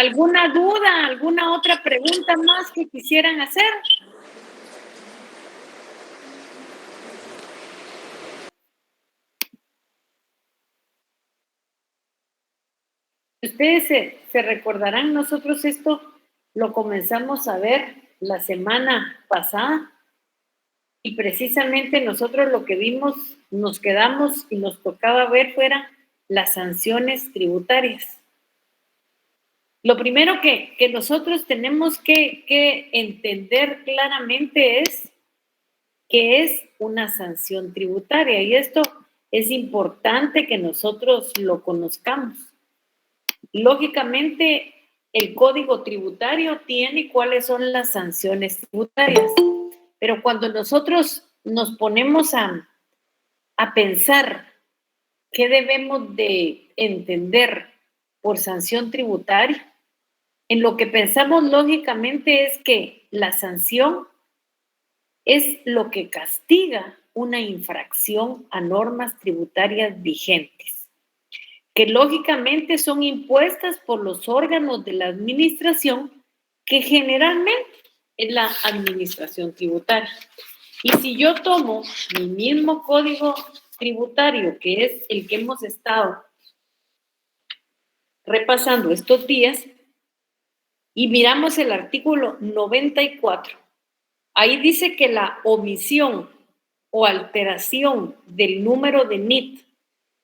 ¿Alguna duda, alguna otra pregunta más que quisieran hacer? Ustedes se recordarán, nosotros esto lo comenzamos a ver la semana pasada y precisamente nosotros lo que vimos, nos quedamos y nos tocaba ver fuera las sanciones tributarias. Lo primero que nosotros tenemos que entender claramente es qué es una sanción tributaria y esto es importante que nosotros lo conozcamos. Lógicamente, el Código Tributario tiene cuáles son las sanciones tributarias, pero cuando nosotros nos ponemos a pensar qué debemos de entender por sanción tributaria, en lo que pensamos lógicamente es que la sanción es lo que castiga una infracción a normas tributarias vigentes, que lógicamente son impuestas por los órganos de la administración, que generalmente es la administración tributaria. Y si yo tomo mi mismo código tributario, que es el que hemos estado repasando estos días, y miramos el artículo 94, ahí dice que la omisión o alteración del número de NIT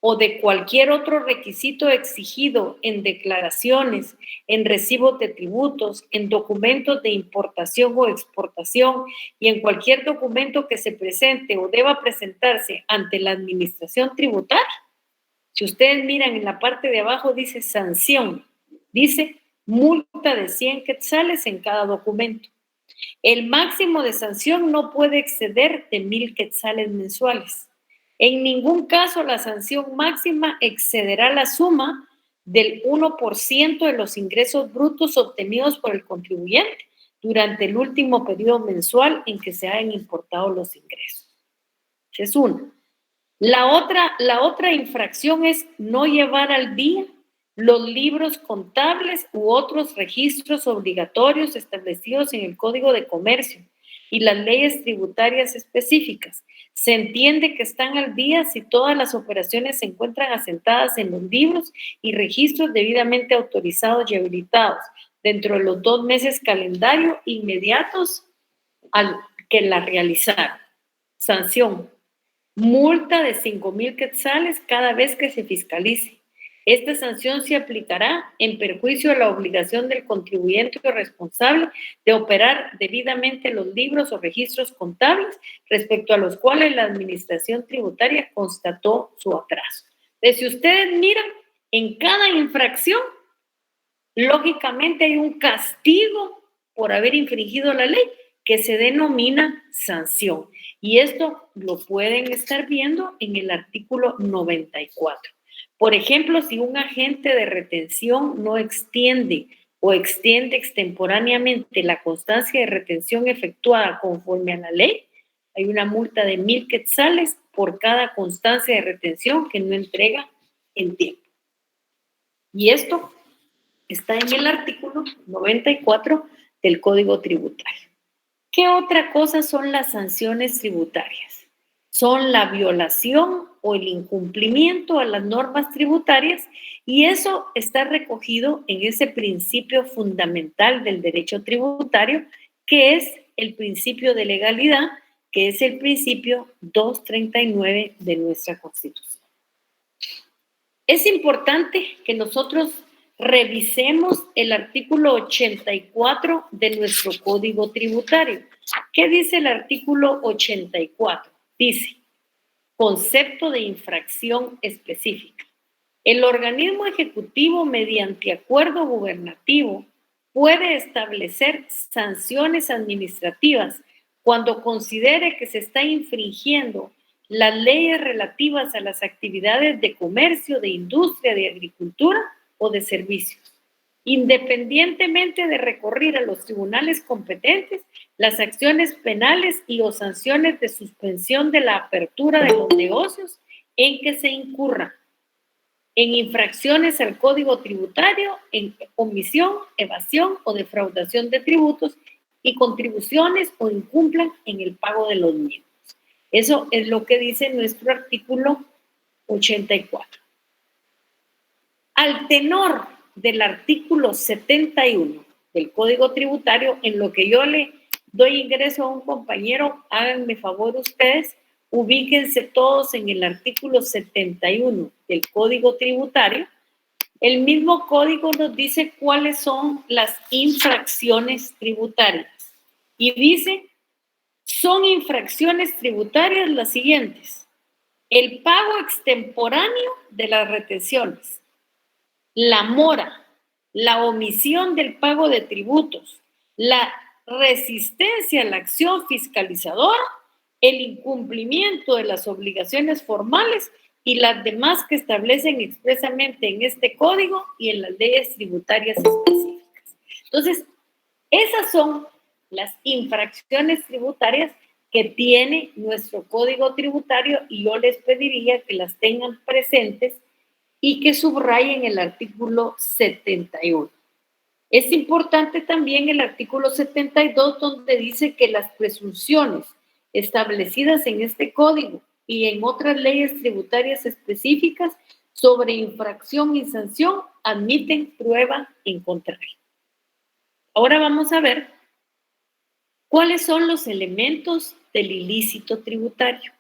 o de cualquier otro requisito exigido en declaraciones, en recibos de tributos, en documentos de importación o exportación y en cualquier documento que se presente o deba presentarse ante la administración tributaria. Si ustedes miran en la parte de abajo dice sanción, dice multa de 100 quetzales en cada documento. El máximo de sanción no puede exceder de 1,000 quetzales mensuales. En ningún caso la sanción máxima excederá la suma del 1% de los ingresos brutos obtenidos por el contribuyente durante el último periodo mensual en que se hayan importado los ingresos. Esa es una. La otra infracción es no llevar al día los libros contables u otros registros obligatorios establecidos en el Código de Comercio y las leyes tributarias específicas. Se entiende que están al día si todas las operaciones se encuentran asentadas en los libros y registros debidamente autorizados y habilitados dentro de los 2 meses calendario inmediatos al que la realizaron. Sanción: multa de 5,000 quetzales cada vez que se fiscalice. Esta sanción se aplicará en perjuicio de la obligación del contribuyente o responsable de operar debidamente los libros o registros contables respecto a los cuales la administración tributaria constató su atraso. Entonces, si ustedes miran, en cada infracción, lógicamente hay un castigo por haber infringido la ley que se denomina sanción. Y esto lo pueden estar viendo en el artículo 94. Por ejemplo, si un agente de retención no extiende o extiende extemporáneamente la constancia de retención efectuada conforme a la ley, hay una multa de 1,000 quetzales por cada constancia de retención que no entrega en tiempo. Y esto está en el artículo 94 del Código Tributario. ¿Qué otra cosa son las sanciones tributarias? Son la violación o el incumplimiento a las normas tributarias y eso está recogido en ese principio fundamental del derecho tributario, que es el principio de legalidad, que es el principio 239 de nuestra Constitución. Es importante que nosotros revisemos el artículo 84 de nuestro Código Tributario. ¿Qué dice el artículo 84? Dice: concepto de infracción específica. El organismo ejecutivo, mediante acuerdo gubernativo, puede establecer sanciones administrativas cuando considere que se está infringiendo las leyes relativas a las actividades de comercio, de industria, de agricultura o de servicios, independientemente de recurrir a los tribunales competentes las acciones penales y o sanciones de suspensión de la apertura de los negocios en que se incurra. en infracciones al Código Tributario, en omisión, evasión o defraudación de tributos y contribuciones o incumplan en el pago de los mismos. Eso es lo que dice nuestro artículo 84. Al tenor del artículo 71 del Código Tributario, en lo que yo le doy ingreso a un compañero, háganme favor ustedes, ubíquense todos en el artículo 71 del Código Tributario. El mismo código nos dice cuáles son las infracciones tributarias. Y dice, son infracciones tributarias las siguientes: el pago extemporáneo de las retenciones, la mora, la omisión del pago de tributos, la resistencia a la acción fiscalizadora, el incumplimiento de las obligaciones formales y las demás que establecen expresamente en este código y en las leyes tributarias específicas. Entonces, esas son las infracciones tributarias que tiene nuestro código tributario y yo les pediría que las tengan presentes y que subrayen el artículo 71. Es importante también el artículo 72, donde dice que las presunciones establecidas en este código y en otras leyes tributarias específicas sobre infracción y sanción admiten prueba en contrario. Ahora vamos a ver cuáles son los elementos del ilícito tributario.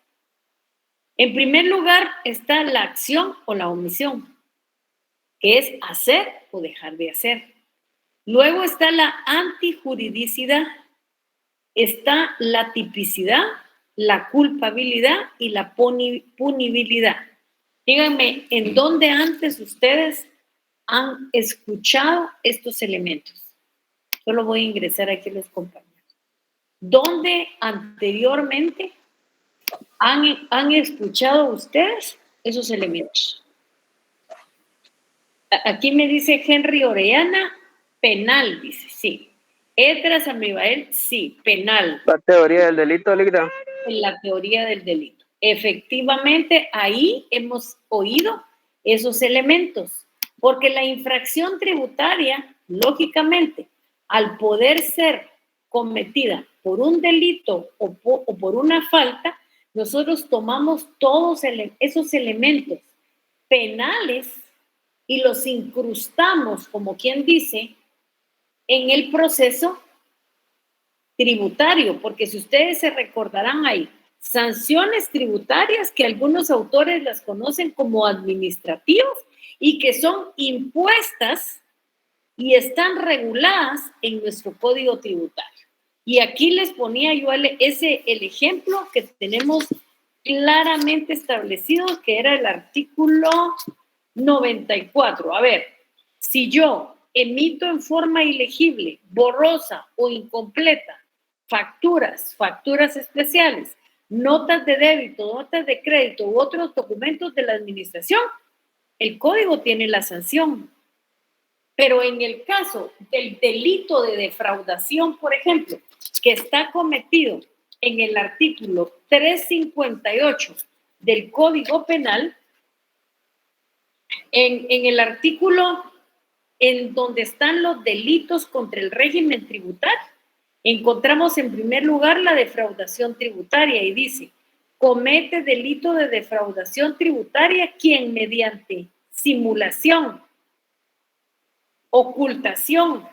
En primer lugar está la acción o la omisión, que es hacer o dejar de hacer. Luego está la antijuridicidad, está la tipicidad, la culpabilidad y la punibilidad. Díganme, ¿en dónde antes ustedes han escuchado estos elementos? Solo voy a ingresar aquí a los compañeros. ¿Dónde anteriormente han escuchado ustedes esos elementos? Aquí me dice Henry Orellana, penal, dice, sí. Edras Amibael, sí, penal. La teoría del delito, Ligda. En la teoría del delito. Efectivamente, ahí hemos oído esos elementos, porque la infracción tributaria, lógicamente, al poder ser cometida por un delito o por una falta, nosotros tomamos todos esos elementos penales y los incrustamos, como quien dice, en el proceso tributario, porque si ustedes se recordarán, hay sanciones tributarias que algunos autores las conocen como administrativas y que son impuestas y están reguladas en nuestro código tributario. Y aquí les ponía yo el ejemplo que tenemos claramente establecido, que era el artículo 94. A ver, si yo emito en forma ilegible, borrosa o incompleta facturas especiales, notas de débito, notas de crédito u otros documentos de la administración, el código tiene la sanción. Pero en el caso del delito de defraudación, por ejemplo, que está cometido en el artículo 358 del Código Penal, en el artículo en donde están los delitos contra el régimen tributario, encontramos en primer lugar la defraudación tributaria y dice, comete delito de defraudación tributaria quien mediante simulación, ocultación,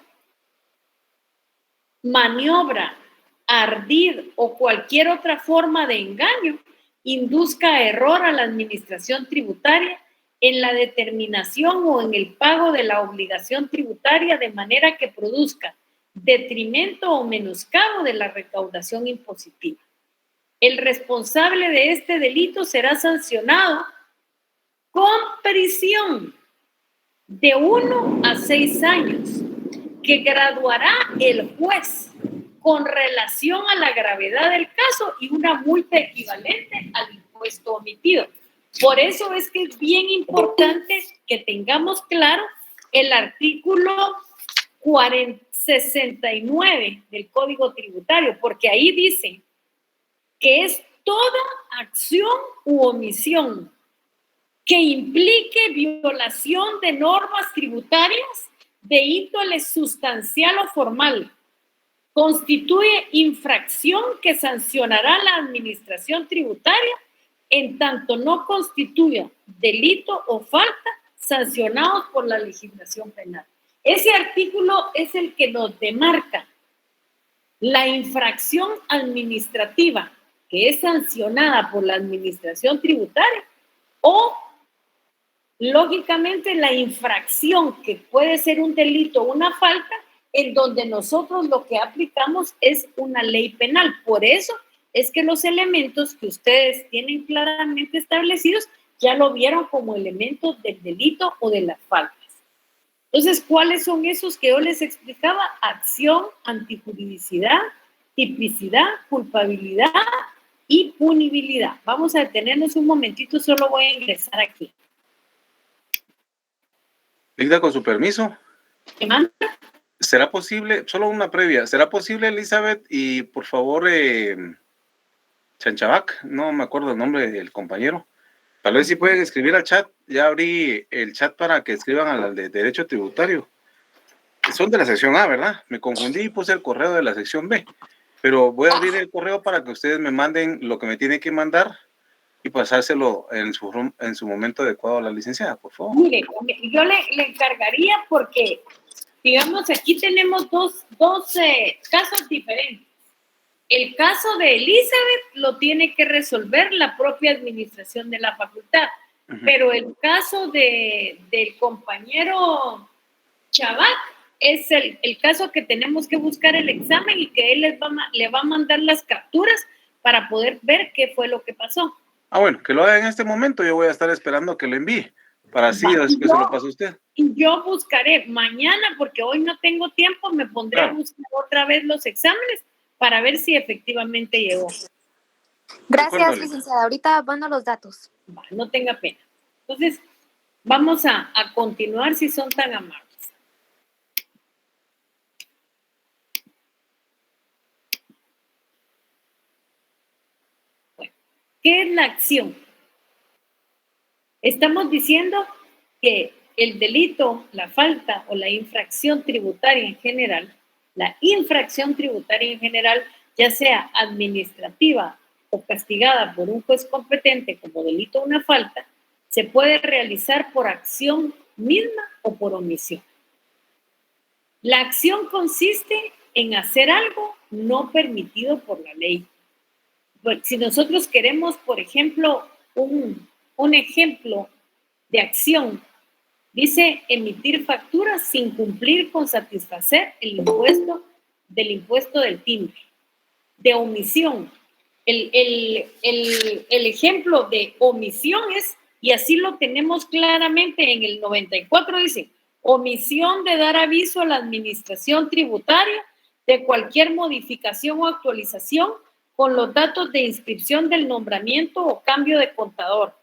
maniobra, ardid o cualquier otra forma de engaño induzca error a la administración tributaria en la determinación o en el pago de la obligación tributaria de manera que produzca detrimento o menoscabo de la recaudación impositiva. El responsable de este delito será sancionado con prisión de 1 a 6 años, que graduará el juez con relación a la gravedad del caso y una multa equivalente al impuesto omitido. Por eso es que es bien importante que tengamos claro el artículo 69 del Código Tributario, porque ahí dice que es toda acción u omisión que implique violación de normas tributarias de índole sustancial o formal, constituye infracción que sancionará la administración tributaria en tanto no constituya delito o falta sancionados por la legislación penal. Ese artículo es el que nos demarca la infracción administrativa que es sancionada por la administración tributaria o, lógicamente, la infracción que puede ser un delito o una falta en donde nosotros lo que aplicamos es una ley penal. Por eso es que los elementos que ustedes tienen claramente establecidos ya lo vieron como elementos del delito o de las faltas. Entonces, ¿cuáles son esos que yo les explicaba? Acción, antijuridicidad, tipicidad, culpabilidad y punibilidad. Vamos a detenernos un momentito, solo voy a ingresar aquí. Ligda, con su permiso. ¿Qué manda? ¿Será posible, solo una previa, será posible, Elizabeth, y por favor, Chanchabac, no me acuerdo el nombre del compañero, tal vez si pueden escribir al chat, ya abrí el chat para que escriban al de Derecho Tributario. Son de la sección A, ¿verdad? Me confundí y puse el correo de la sección B, pero voy a abrir el correo para que ustedes me manden lo que me tienen que mandar y pasárselo en su momento adecuado a la licenciada, por favor. Mire, yo le encargaría porque, digamos, aquí tenemos dos casos diferentes. El caso de Elizabeth lo tiene que resolver la propia administración de la facultad, pero el caso del compañero Chabat es el caso que tenemos que buscar el examen y que él le va a mandar las capturas para poder ver qué fue lo que pasó. Ah, bueno, que lo haga en este momento, yo voy a estar esperando que lo envíe, para así que se lo pase a usted. Yo buscaré mañana, porque hoy no tengo tiempo, me pondré a buscar otra vez los exámenes para ver si efectivamente llegó. Gracias, licenciada. Ahorita mando los datos. No tenga pena. Entonces, vamos a continuar si son tan amables. Bueno, ¿qué es la acción? Estamos diciendo que el delito, la falta o la infracción tributaria en general, ya sea administrativa o castigada por un juez competente como delito o una falta, se puede realizar por acción misma o por omisión. La acción consiste en hacer algo no permitido por la ley. Pues, si nosotros queremos, por ejemplo, un ejemplo de acción, dice emitir facturas sin cumplir con satisfacer el impuesto del timbre. De omisión, el ejemplo de omisión es, y así lo tenemos claramente en el 94, dice, omisión de dar aviso a la administración tributaria de cualquier modificación o actualización con los datos de inscripción del nombramiento o cambio de contador.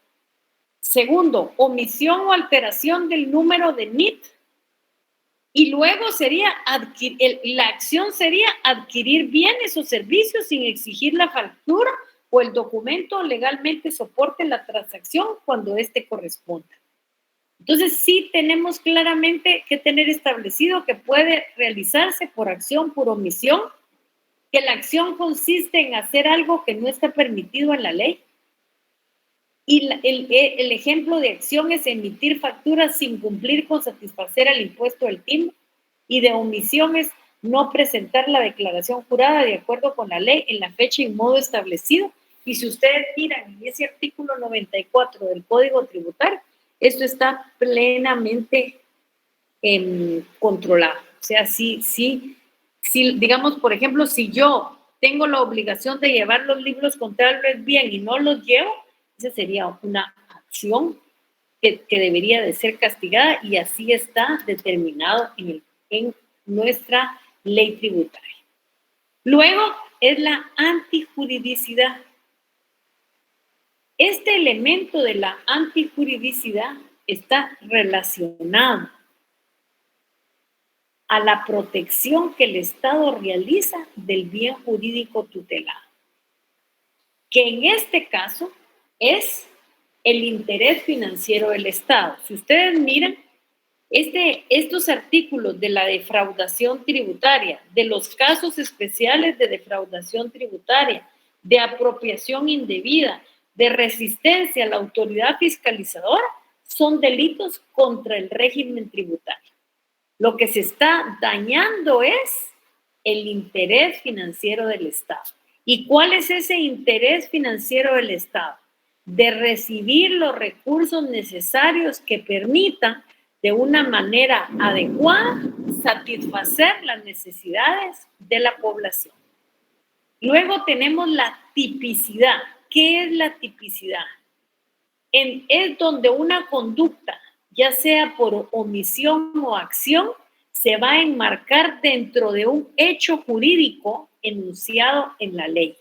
Segundo, omisión o alteración del número de NIT. Y luego sería la acción sería adquirir bienes o servicios sin exigir la factura o el documento legalmente soporte la transacción cuando éste corresponda. Entonces, sí tenemos claramente que tener establecido que puede realizarse por acción, por omisión, que la acción consiste en hacer algo que no está permitido en la ley. Y el ejemplo de acción es emitir facturas sin cumplir con satisfacer el impuesto del timbre, y de omisión es no presentar la declaración jurada de acuerdo con la ley en la fecha y modo establecido. Y si ustedes miran en ese artículo 94 del Código Tributario, esto está plenamente controlado. O sea, si digamos, por ejemplo, si yo tengo la obligación de llevar los libros contables bien y no los llevo, esa sería una acción que debería de ser castigada, y así está determinado en nuestra ley tributaria. Luego es la antijuridicidad. Este elemento de la antijuridicidad está relacionado a la protección que el Estado realiza del bien jurídico tutelado, que en este caso es el interés financiero del Estado. Si ustedes miran, estos artículos de la defraudación tributaria, de los casos especiales de defraudación tributaria, de apropiación indebida, de resistencia a la autoridad fiscalizadora, son delitos contra el régimen tributario. Lo que se está dañando es el interés financiero del Estado. ¿Y cuál es ese interés financiero del Estado? De recibir los recursos necesarios que permitan de una manera adecuada satisfacer las necesidades de la población. Luego tenemos la tipicidad. ¿Qué es la tipicidad? Es donde una conducta, ya sea por omisión o acción, se va a enmarcar dentro de un hecho jurídico enunciado en la ley.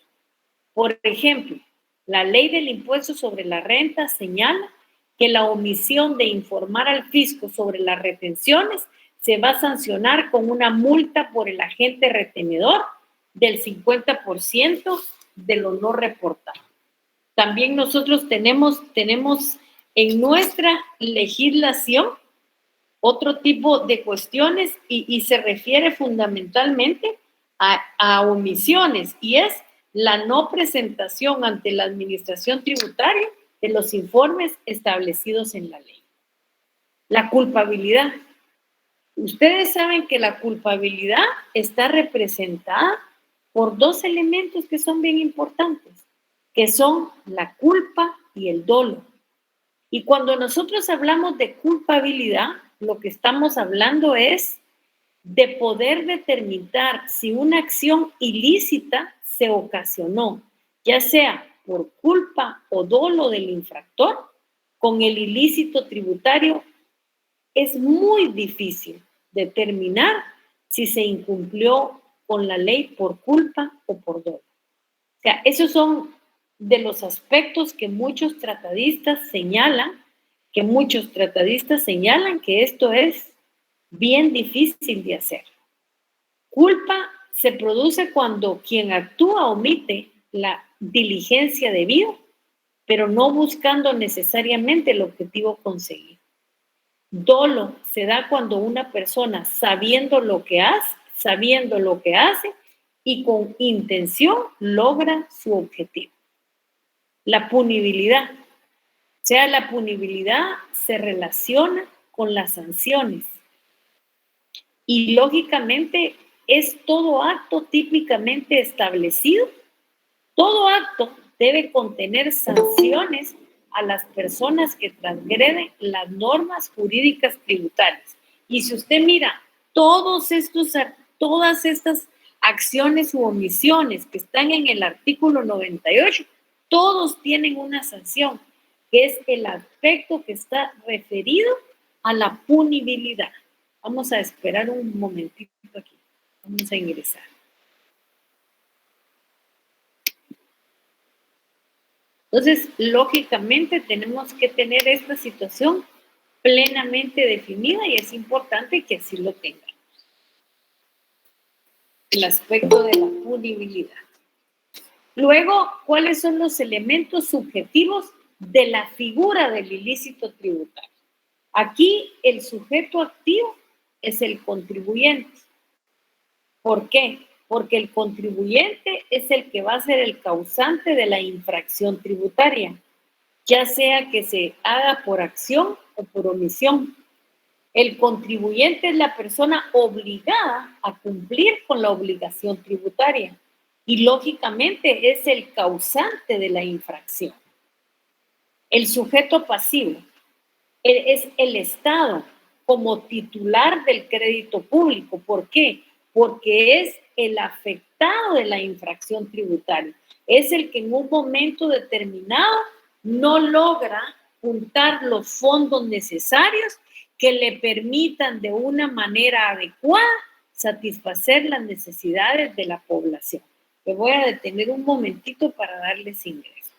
Por ejemplo, la ley del impuesto sobre la renta señala que la omisión de informar al fisco sobre las retenciones se va a sancionar con una multa por el agente retenedor del 50% de lo no reportado. También nosotros tenemos en nuestra legislación otro tipo de cuestiones y se refiere fundamentalmente a omisiones, y es la no presentación ante la administración tributaria de los informes establecidos en la ley. La culpabilidad. Ustedes saben que la culpabilidad está representada por dos elementos que son bien importantes, que son la culpa y el dolo. Y cuando nosotros hablamos de culpabilidad, lo que estamos hablando es de poder determinar si una acción ilícita se ocasionó, ya sea por culpa o dolo del infractor. Con el ilícito tributario es muy difícil determinar si se incumplió con la ley por culpa o por dolo. O sea, esos son de los aspectos que muchos tratadistas señalan, que esto es bien difícil de hacer. Culpa se produce cuando quien actúa omite la diligencia debida, pero no buscando necesariamente el objetivo conseguido. Dolo se da cuando una persona sabiendo lo que hace y con intención logra su objetivo. La punibilidad. O sea, la punibilidad se relaciona con las sanciones. Y lógicamente es todo acto típicamente establecido. Todo acto debe contener sanciones a las personas que transgreden las normas jurídicas tributarias. Y si usted mira todas estas acciones u omisiones que están en el artículo 98, todos tienen una sanción, que es el aspecto que está referido a la punibilidad. Vamos a esperar un momentito aquí. Vamos a ingresar. Entonces, lógicamente, tenemos que tener esta situación plenamente definida y es importante que así lo tengamos. El aspecto de la punibilidad. Luego, ¿cuáles son los elementos subjetivos de la figura del ilícito tributario? Aquí el sujeto activo es el contribuyente. ¿Por qué? Porque el contribuyente es el que va a ser el causante de la infracción tributaria, ya sea que se haga por acción o por omisión. El contribuyente es la persona obligada a cumplir con la obligación tributaria y lógicamente es el causante de la infracción. El sujeto pasivo es el Estado como titular del crédito público. ¿Por qué? Porque es el afectado de la infracción tributaria. Es el que en un momento determinado no logra juntar los fondos necesarios que le permitan de una manera adecuada satisfacer las necesidades de la población. Me voy a detener un momentito para darles ingreso.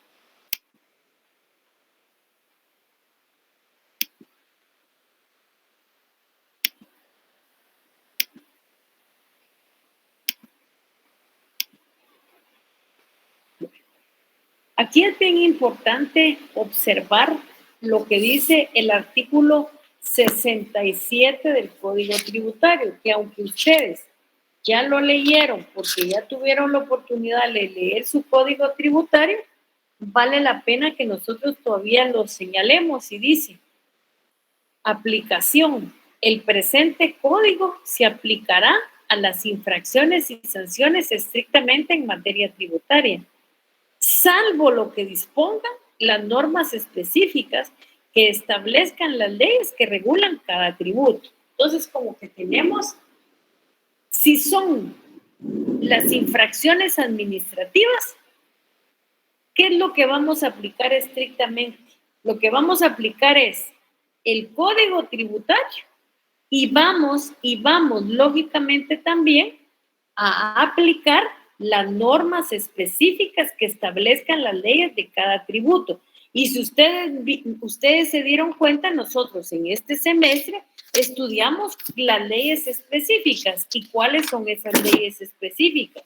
Aquí es bien importante observar lo que dice el artículo 67 del Código Tributario, que aunque ustedes ya lo leyeron porque ya tuvieron la oportunidad de leer su Código Tributario, vale la pena que nosotros todavía lo señalemos y dice: aplicación. El presente código se aplicará a las infracciones y sanciones estrictamente en materia tributaria, salvo lo que dispongan las normas específicas que establezcan las leyes que regulan cada tributo. Entonces, como que tenemos, si son las infracciones administrativas, ¿qué es lo que vamos a aplicar estrictamente? Lo que vamos a aplicar es el Código Tributario y vamos lógicamente también a aplicar las normas específicas que establezcan las leyes de cada tributo. Y si ustedes se dieron cuenta, nosotros en este semestre estudiamos las leyes específicas. ¿Y cuáles son esas leyes específicas?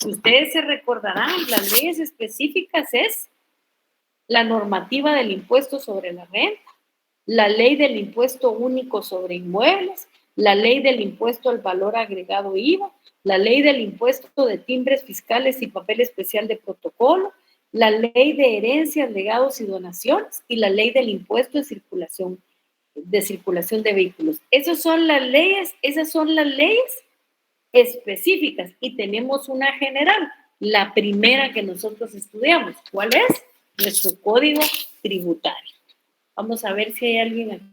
Ustedes se recordarán, las leyes específicas es la normativa del impuesto sobre la renta, la ley del impuesto único sobre inmuebles, la ley del impuesto al valor agregado IVA, la ley del impuesto de timbres fiscales y papel especial de protocolo, la ley de herencias, legados y donaciones y la ley del impuesto de circulación de vehículos. Esas son las leyes específicas y tenemos una general, la primera que nosotros estudiamos. ¿Cuál es? Nuestro Código Tributario. Vamos a ver si hay alguien aquí.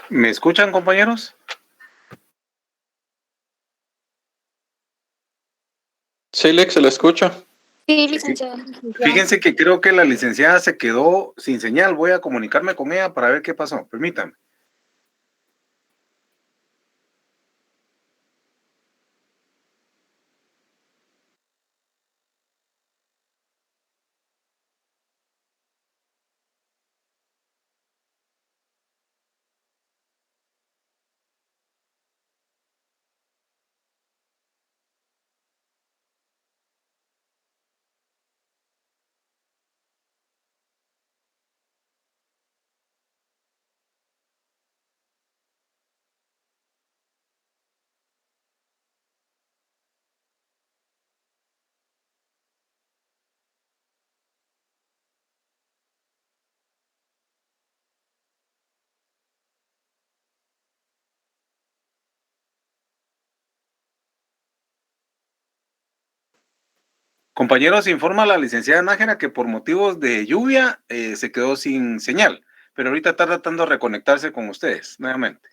¿Me escuchan, compañeros? Sí, Lex, se la escucha. Sí, licenciada. Fíjense que creo que la licenciada se quedó sin señal. Voy a comunicarme con ella para ver qué pasó. Permítanme. Compañeros, informa a la licenciada Nájera que por motivos de lluvia se quedó sin señal, pero ahorita está tratando de reconectarse con ustedes nuevamente.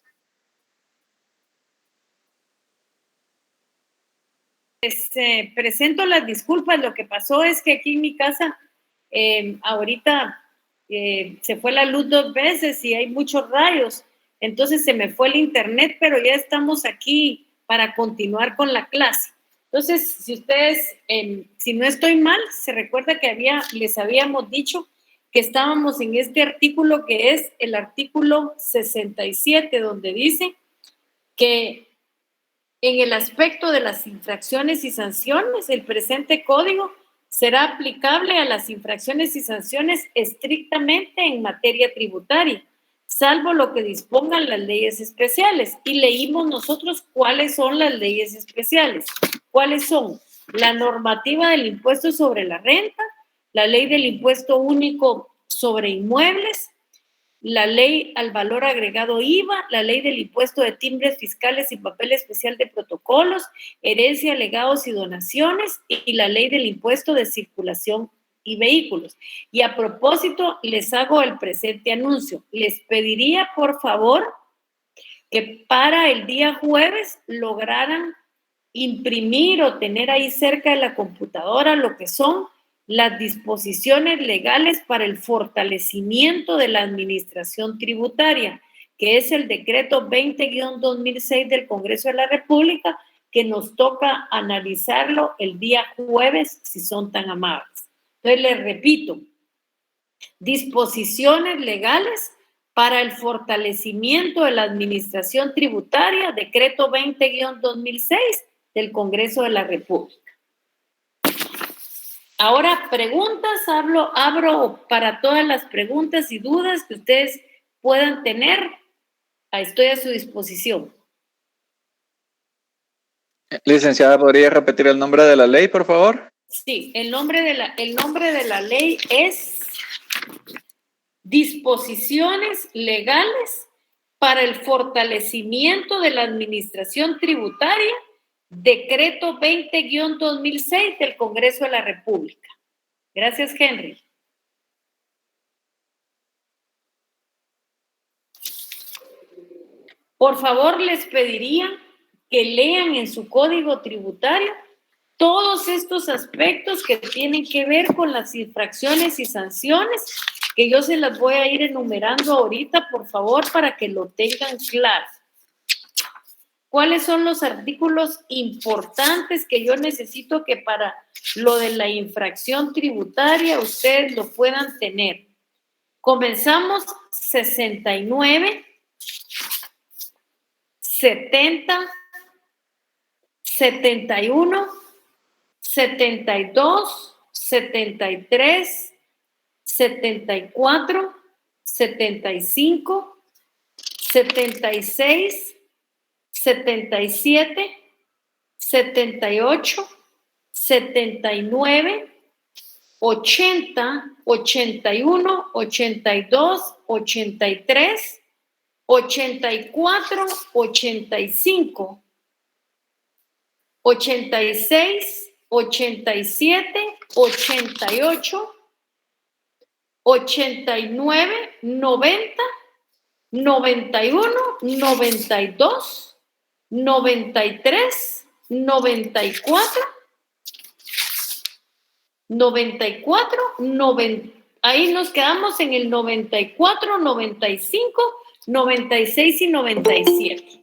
Presento las disculpas. Lo que pasó es que aquí en mi casa ahorita se fue la luz 2 veces y hay muchos rayos, entonces se me fue el internet, pero ya estamos aquí para continuar con la clase. Entonces, si ustedes, si no estoy mal, se recuerda que les habíamos dicho que estábamos en este artículo que es el artículo 67, donde dice que en el aspecto de las infracciones y sanciones, el presente código será aplicable a las infracciones y sanciones estrictamente en materia tributaria, salvo lo que dispongan las leyes especiales. Y leímos nosotros cuáles son las leyes especiales. ¿Cuáles son? La normativa del impuesto sobre la renta, la ley del impuesto único sobre inmuebles, la ley al valor agregado IVA, la ley del impuesto de timbres fiscales y papel especial de protocolos, herencia, legados y donaciones, y la ley del impuesto de circulación y vehículos. Y a propósito, les hago el presente anuncio. Les pediría, por favor, que para el día jueves lograran imprimir o tener ahí cerca de la computadora lo que son las disposiciones legales para el fortalecimiento de la administración tributaria, que es el decreto 20-2006 del Congreso de la República, que nos toca analizarlo el día jueves, si son tan amables. Entonces, les repito, disposiciones legales para el fortalecimiento de la administración tributaria, decreto 20-2006 del Congreso de la República. Ahora, preguntas, abro para todas las preguntas y dudas que ustedes puedan tener. Estoy a su disposición. Licenciada, ¿podría repetir el nombre de la ley, por favor? Sí, el nombre de la ley es Disposiciones Legales para el Fortalecimiento de la Administración Tributaria, Decreto 20-2006 del Congreso de la República. Gracias, Henry. Por favor, les pediría que lean en su código tributario todos estos aspectos que tienen que ver con las infracciones y sanciones, que yo se las voy a ir enumerando ahorita, por favor, para que lo tengan claro. ¿Cuáles son los artículos importantes que yo necesito que para lo de la infracción tributaria ustedes lo puedan tener? Comenzamos 69, 70, 71, 72, 73, 74, 75, 76, 77, 78, 79, 80, 81, 82, 83, 84, 85, 86, 87, 88, 89, 90, 91, 92, 93, 94, 90, ahí nos quedamos en el 94, 95, 96 y 97.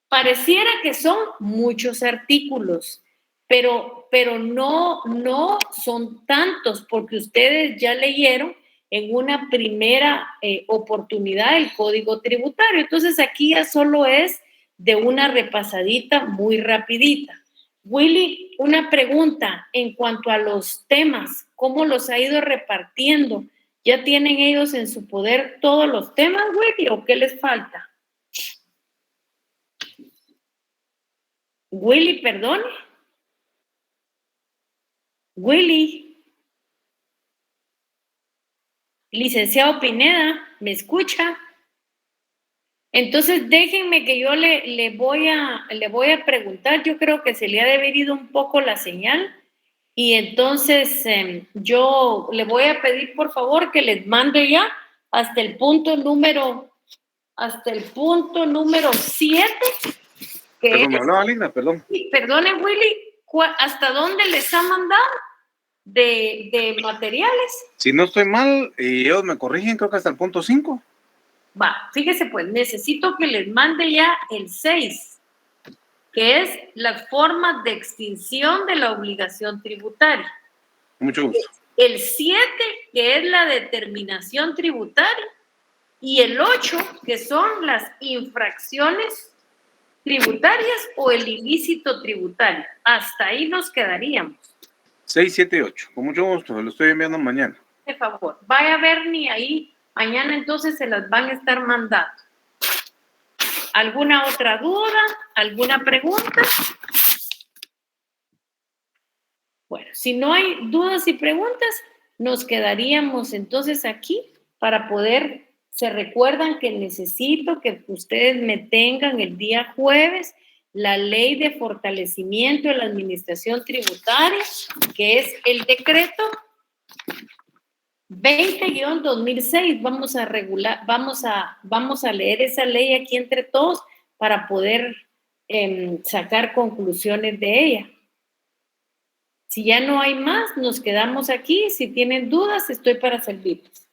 Pareciera que son muchos artículos, pero no son tantos, porque ustedes ya leyeron en una primera oportunidad el Código Tributario. Entonces, aquí ya solo es de una repasadita muy rapidita. Willy, una pregunta en cuanto a los temas, ¿cómo los ha ido repartiendo? ¿Ya tienen ellos en su poder todos los temas, Willy, o qué les falta? Willy, perdone. Willy. Licenciado Pineda, ¿me escucha? Entonces, déjenme que yo le voy a preguntar. Yo creo que se le ha de haber ido un poco la señal. Y entonces, yo le voy a pedir, por favor, que les mande ya hasta el punto número 7. Perdón, me hablaba Linda, perdón. Sí, perdone, Willy, ¿hasta dónde les ha mandado de materiales? Si no estoy mal, y ellos me corrigen, creo que hasta el punto 5. Va, fíjese pues, necesito que les mande ya el 6. que es las formas de extinción de la obligación tributaria. Mucho gusto. El 7, que es la determinación tributaria, y el 8, que son las infracciones tributarias o el ilícito tributario. Hasta ahí nos quedaríamos. 6, 7, 8. Con mucho gusto, lo estoy enviando mañana. De favor, vaya a ver ni ahí. Mañana entonces se las van a estar mandando. ¿Alguna otra duda? ¿Alguna pregunta? Bueno, si no hay dudas y preguntas, nos quedaríamos entonces aquí para poder, se recuerdan que necesito que ustedes me tengan el día jueves la ley de fortalecimiento de la administración tributaria, que es el decreto 20-2006. Vamos a regular, vamos a leer esa ley aquí entre todos para poder sacar conclusiones de ella. Si ya no hay más, nos quedamos aquí. Si tienen dudas, estoy para servirles.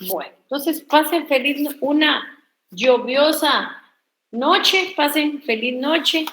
Bueno, entonces pasen feliz, una lluviosa noche, pasen feliz noche.